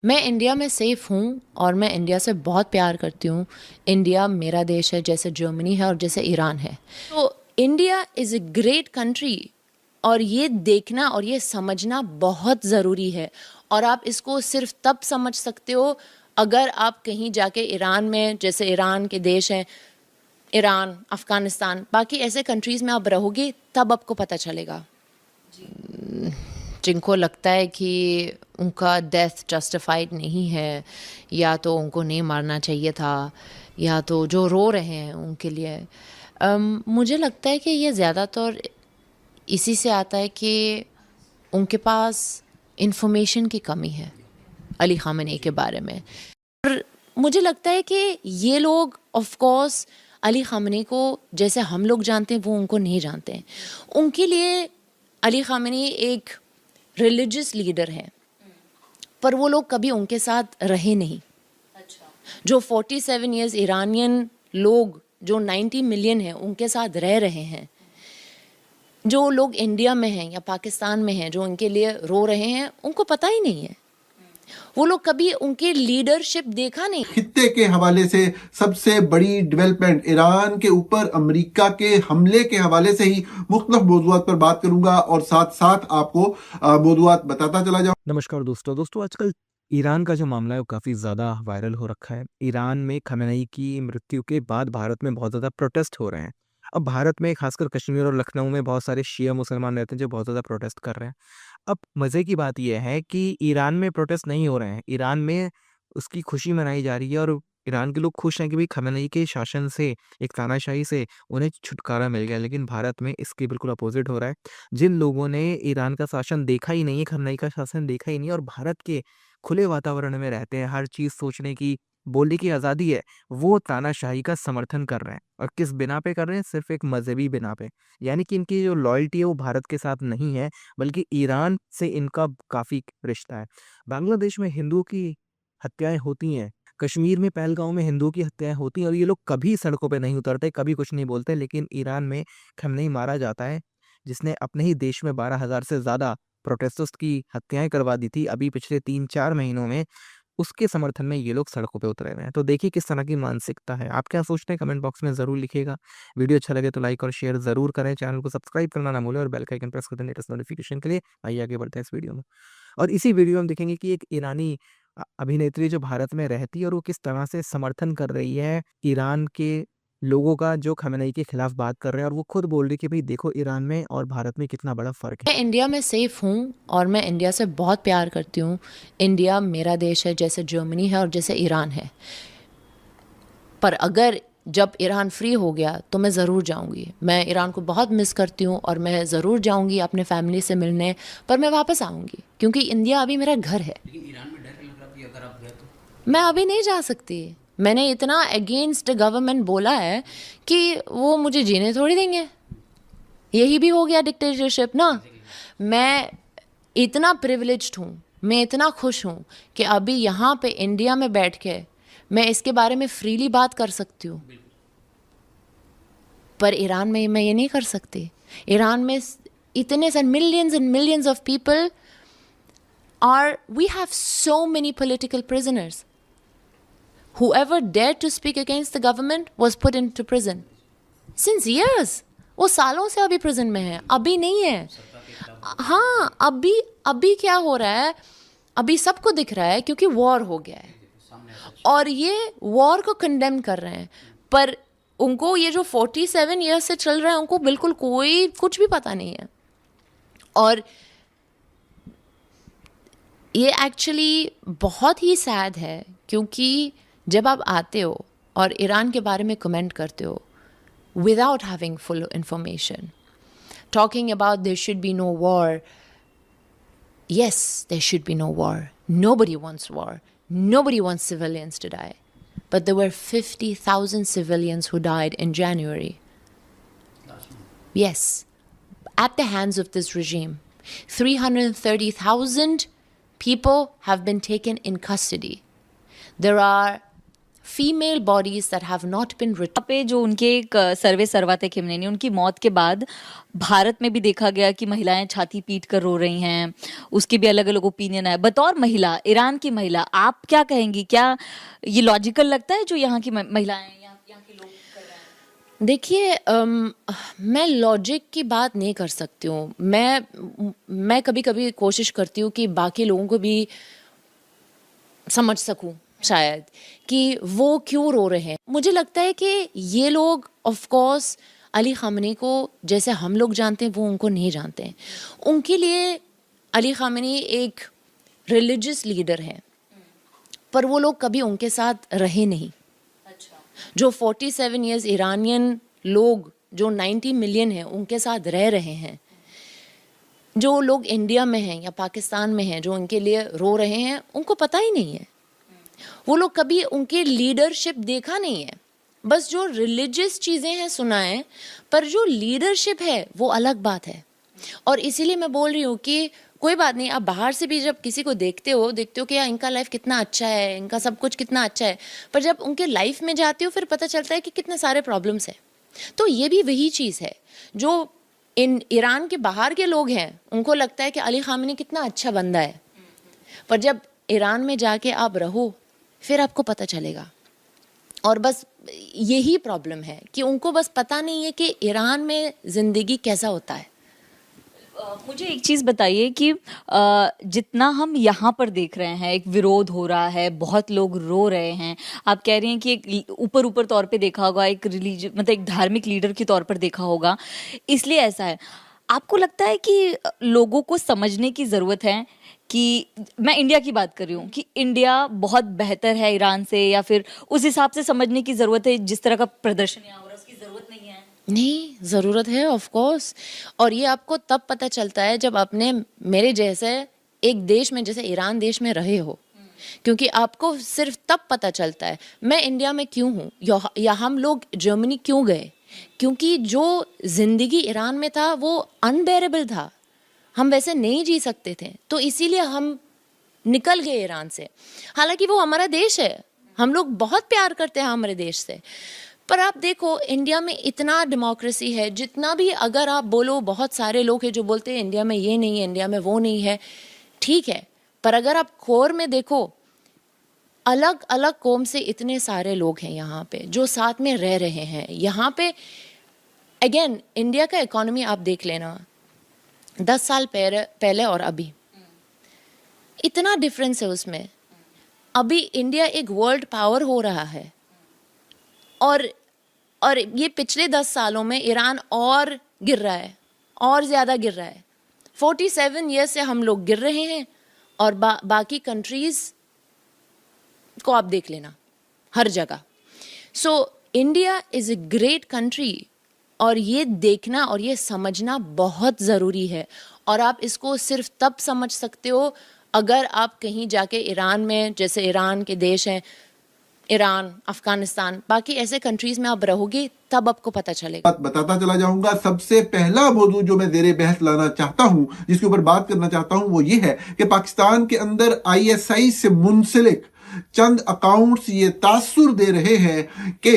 मैं इंडिया में सेफ़ हूँ और मैं इंडिया से बहुत प्यार करती हूँ। इंडिया मेरा देश है, जैसे जर्मनी है और जैसे ईरान है। तो India is a great country और ये देखना और ये समझना बहुत ज़रूरी है। और आप इसको सिर्फ़ तब समझ सकते हो अगर आप कहीं जाके ईरान में, जैसे ईरान के देश हैं, ईरान, अफ़गानिस्तान, बाकी ऐसे कंट्रीज़ में आप रहोगे तब आपको पता चलेगा। जिनको लगता है कि उनका डेथ जस्टिफाइड नहीं है, या तो उनको नहीं मारना चाहिए था, या तो जो रो रहे हैं उनके लिए, मुझे लगता है कि ये ज़्यादातर इसी से आता है कि उनके पास इंफॉर्मेशन की कमी है अली ख़ामेनी के बारे में। और मुझे लगता है कि ये लोग ऑफ कोर्स अली ख़ामेनी को जैसे हम लोग जानते हैं वो उनको नहीं जानते हैं। उनके लिए अली ख़ामेनी एक रिलीजियस लीडर हैं, पर वो लोग कभी उनके साथ रहे नहीं। जो 47 इयर्स ईरानियन लोग, जो 90 मिलियन हैं, उनके साथ रह रहे हैं। जो लोग इंडिया में हैं या पाकिस्तान में हैं, जो उनके लिए रो रहे हैं, उनको पता ही नहीं है। वो लोग कभी उनकी लीडरशिप देखा नहीं। खित्ते के हवाले से सबसे बड़ी डेवलपमेंट ईरान के ऊपर अमेरिका के हमले के हवाले से ही मुख्तलिफ मौज़ूआत पर बात करूंगा और साथ साथ आपको मौज़ूआत बताता चला जाऊँ। नमस्कार दोस्तों आजकल ईरान का जो मामला है वो काफ़ी ज़्यादा वायरल हो रखा है। ईरान में खamenei की मृत्यु के बाद भारत में बहुत ज़्यादा प्रोटेस्ट हो रहे हैं। अब भारत में खासकर कश्मीर और लखनऊ में बहुत सारे शिया मुसलमान रहते हैं जो बहुत ज़्यादा प्रोटेस्ट कर रहे हैं। अब मज़े की बात ये है कि ईरान में प्रोटेस्ट नहीं हो रहे हैं, ईरान में उसकी खुशी मनाई जा रही है और ईरान के लोग खुश हैं कि भाई खamenei के शासन से, एक तानाशाही से उन्हें छुटकारा मिल गया। लेकिन भारत में इसके बिल्कुल अपोज़िट हो रहा है। जिन लोगों ने ईरान का शासन देखा ही नहीं है, खamenei का शासन देखा ही नहीं है और भारत के खुले वातावरण में रहते हैं, हर चीज़ सोचने की, बोलने की आज़ादी है, वो तानाशाही का समर्थन कर रहे हैं। और किस बिना पे कर रहे हैं? सिर्फ़ एक मज़हबी बिना पे। यानी कि इनकी जो लॉयल्टी है वो भारत के साथ नहीं है, बल्कि ईरान से इनका काफ़ी रिश्ता है। बांग्लादेश में हिंदुओं की हत्याएँ होती हैं, कश्मीर में पहलगाँव में हिंदुओं की हत्याएँ होती हैं और ये लोग कभी सड़कों पे नहीं उतरते, कभी कुछ नहीं बोलते, लेकिन ईरान में खamenei मारा जाता है, जिसने अपने ही देश में 12,000 से ज़्यादा प्रोटेस्टर्स की हत्याएँ करवा दी थी, अभी पिछले 3-4 महीनों में उसके समर्थन में ये लोग सड़कों पे उतरे हुए हैं। तो देखिए किस तरह की मानसिकता है। आप क्या सोचते हैं कमेंट बॉक्स में ज़रूर लिखिएगा। वीडियो अच्छा लगे तो लाइक और शेयर ज़रूर करें। चैनल को सब्सक्राइब करना ना भूलें और बेल का आइकन प्रेस कर दें लेटेस्ट नोटिफिकेशन के लिए। आइए आगे बढ़ते हैं इस वीडियो में। और इसी वीडियो में हम देखेंगे कि एक ईरानी अभिनेत्री जो भारत में रहती है और वो किस तरह से समर्थन कर रही है ईरान के लोगों का जो खamenei के खिलाफ बात कर रहे हैं और वो खुद बोल रही है कि भाई देखो ईरान में और भारत में कितना बड़ा फ़र्क है। मैं इंडिया में सेफ़ हूँ और मैं इंडिया से बहुत प्यार करती हूँ। इंडिया मेरा देश है, जैसे जर्मनी है और जैसे ईरान है। पर अगर जब ईरान फ्री हो गया तो मैं ज़रूर जाऊँगी। मैं ईरान को बहुत मिस करती हूँ और मैं ज़रूर जाऊँगी अपने फैमिली से मिलने, पर मैं वापस आऊँगी क्योंकि इंडिया अभी मेरा घर है। लेकिन ईरान में डर लग रहा था अगर आप गए तो। मैं अभी नहीं जा सकती। मैंने इतना अगेंस्ट गवर्नमेंट बोला है कि वो मुझे जीने थोड़ी देंगे। यही भी हो गया डिक्टेटरशिप ना। मैं इतना प्रिविलेज्ड हूँ, मैं इतना खुश हूँ कि अभी यहाँ पे इंडिया में बैठ के मैं इसके बारे में फ्रीली बात कर सकती हूँ। पर ईरान में मैं ये नहीं कर सकती। ईरान में इतने सारे millions and millions of people are, we have so many political prisoners. Whoever dared to speak against the government was put into prison. Since years. वो सालों से अभी प्रिजन में है, अभी नहीं है। हाँ, अभी क्या हो रहा है, अभी सबको दिख रहा है क्योंकि वॉर हो गया है और ये वॉर को कंडेम कर रहे हैं। पर उनको ये जो 47 ईयर्स से चल रहा है उनको बिल्कुल कोई कुछ भी पता नहीं है। और ये एक्चुअली बहुत ही सैड है क्योंकि जब आप आते हो और ईरान के बारे में कमेंट करते हो without having full information, talking about there should be no war. Yes, there should be no war. Nobody wants war. Nobody wants civilians to die. But there were 50,000 civilians who died in January. Yes, at the hands of this regime. 330,000 people have been taken in custody. There are female bodies that have not been written. पे जो उनके एक सर्वे सरवाते खिमनेनी उनकी मौत के बाद भारत में भी देखा गया कि महिलाएं छाती पीट कर रो रही हैं, उसके भी अलग अलग ओपिनियन है। बतौर महिला, ईरान की महिला, आप क्या कहेंगी? क्या ये लॉजिकल लगता है जो यहाँ की महिलाएं यहाँ के लोग कर रहे हैं? देखिए, मैं लॉजिक की बात नहीं कर सकती हूँ। मैं कभी कभी कोशिश करती हूँ कि बाकी लोगों को भी समझ सकूं शायद कि वो क्यों रो रहे हैं। मुझे लगता है कि ये लोग ऑफ कोर्स अली ख़ामेनी को जैसे हम लोग जानते हैं वो उनको नहीं जानते हैं। उनके लिए अली ख़ामेनी एक रिलीजियस लीडर है, पर वो लोग कभी उनके साथ रहे नहीं। जो 47 इयर्स ईरानियन लोग जो 90 मिलियन है उनके साथ रह रहे हैं, जो लोग इंडिया में हैं या पाकिस्तान में हैं जो उनके लिए रो रहे हैं, उनको पता ही नहीं है। वो लोग कभी उनके लीडरशिप देखा नहीं है, बस जो रिलीजियस चीज़ें हैं सुना है, पर जो लीडरशिप है वो अलग बात है। और इसीलिए मैं बोल रही हूँ कि कोई बात नहीं, आप बाहर से भी जब किसी को देखते हो कि यार इनका लाइफ कितना अच्छा है, इनका सब कुछ कितना अच्छा है, पर जब उनके लाइफ में जाते हो फिर पता चलता है कि कितने सारे प्रॉब्लम्स हैं। तो ये भी वही चीज़ है जो इन ईरान के बाहर के लोग हैं, उनको लगता है कि अली ख़ामेनी कितना अच्छा बंदा है, पर जब ईरान में जाके आप रहो फिर आपको पता चलेगा। और बस यही प्रॉब्लम है कि उनको बस पता नहीं है कि ईरान में ज़िंदगी कैसा होता है। मुझे एक चीज़ बताइए कि जितना हम यहाँ पर देख रहे हैं, एक विरोध हो रहा है, बहुत लोग रो रहे हैं, आप कह रही हैं कि एक ऊपर तौर पे देखा होगा, एक मतलब एक धार्मिक लीडर के तौर पर देखा होगा, इसलिए ऐसा है। आपको लगता है कि लोगों को समझने की ज़रूरत है कि मैं इंडिया की बात कर रही हूँ कि इंडिया बहुत बेहतर है ईरान से, या फिर उस हिसाब से समझने की ज़रूरत है जिस तरह का प्रदर्शन यहाँ हो रहा है उसकी ज़रूरत नहीं है? नहीं, ज़रूरत है ऑफ कोर्स। और ये आपको तब पता चलता है जब आपने मेरे जैसे एक देश में जैसे ईरान देश में रहे हो, क्योंकि आपको सिर्फ तब पता चलता है मैं इंडिया में क्यों हूँ या हम लोग जर्मनी क्यों गए, क्योंकि जो ज़िंदगी ईरान में था वो अनबेरेबल था, हम वैसे नहीं जी सकते थे, तो इसीलिए हम निकल गए ईरान से। हालांकि वो हमारा देश है, हम लोग बहुत प्यार करते हैं हमारे देश से, पर आप देखो इंडिया में इतना डेमोक्रेसी है, जितना भी अगर आप बोलो, बहुत सारे लोग हैं जो बोलते हैं इंडिया में ये नहीं है, इंडिया में वो नहीं है, ठीक है, पर अगर आप कोर में देखो, अलग अलग कौम से इतने सारे लोग हैं यहाँ पे जो साथ में रह रहे हैं। यहाँ पे अगेन इंडिया का इकोनॉमी आप देख लेना, 10 साल पहले और अभी इतना डिफरेंस है उसमें। अभी इंडिया एक वर्ल्ड पावर हो रहा है, और ये पिछले 10 सालों में ईरान और गिर रहा है, और ज़्यादा गिर रहा है। 47 ईयर्स से हम लोग गिर रहे हैं, और बाकी कंट्रीज़ को आप देख लेना हर जगह। So India is a great country, और ये देखना और ये समझना बहुत ज़रूरी है। और आप इसको सिर्फ तब समझ सकते हो अगर आप कहीं जाके ईरान में, जैसे ईरान के देश हैं, ईरान, अफगानिस्तान, बाकी ऐसे कंट्रीज में आप रहोगे, तब आपको पता चलेगा। बताता चला जाऊंगा। सबसे पहला मौजूद जो मैं ज़ेरे बहस लाना चाहता हूं, जिसके ऊपर बात करना चाहता हूं, वो ये है कि पाकिस्तान के अंदर ISI से मुंसलिक चंद अकाउंट्स ये तासुर दे रहे हैं कि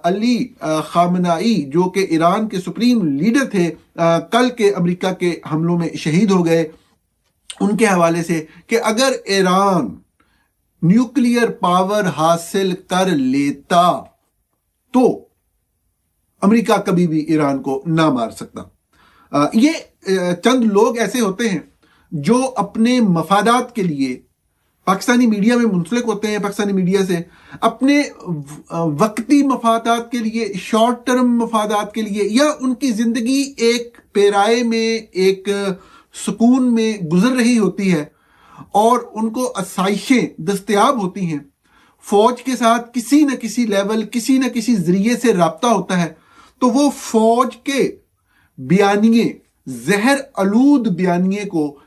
अली ख़ामेनी जो कि ईरान के सुप्रीम लीडर थे, कल के अमेरिका के हमलों में शहीद हो गए, उनके हवाले से कि अगर ईरान न्यूक्लियर पावर हासिल कर लेता तो अमेरिका कभी भी ईरान को ना मार सकता। ये चंद लोग ऐसे होते हैं जो अपने मफादात के लिए पाकिस्तानी मीडिया में मुंसलिक होते हैं, पाकिस्तानी मीडिया से अपने वक्ती मफादात के लिए, शॉर्ट टर्म मफादात के लिए, या उनकी जिंदगी एक पेराए में, एक सुकून में गुजर रही होती है और उनको आसाइशें दस्तयाब होती हैं, फौज के साथ किसी न किसी लेवल, किसी न किसी जरिए से राब्ता होता है, तो वो फौज के बयानिए, जहर आलूद बयानिए को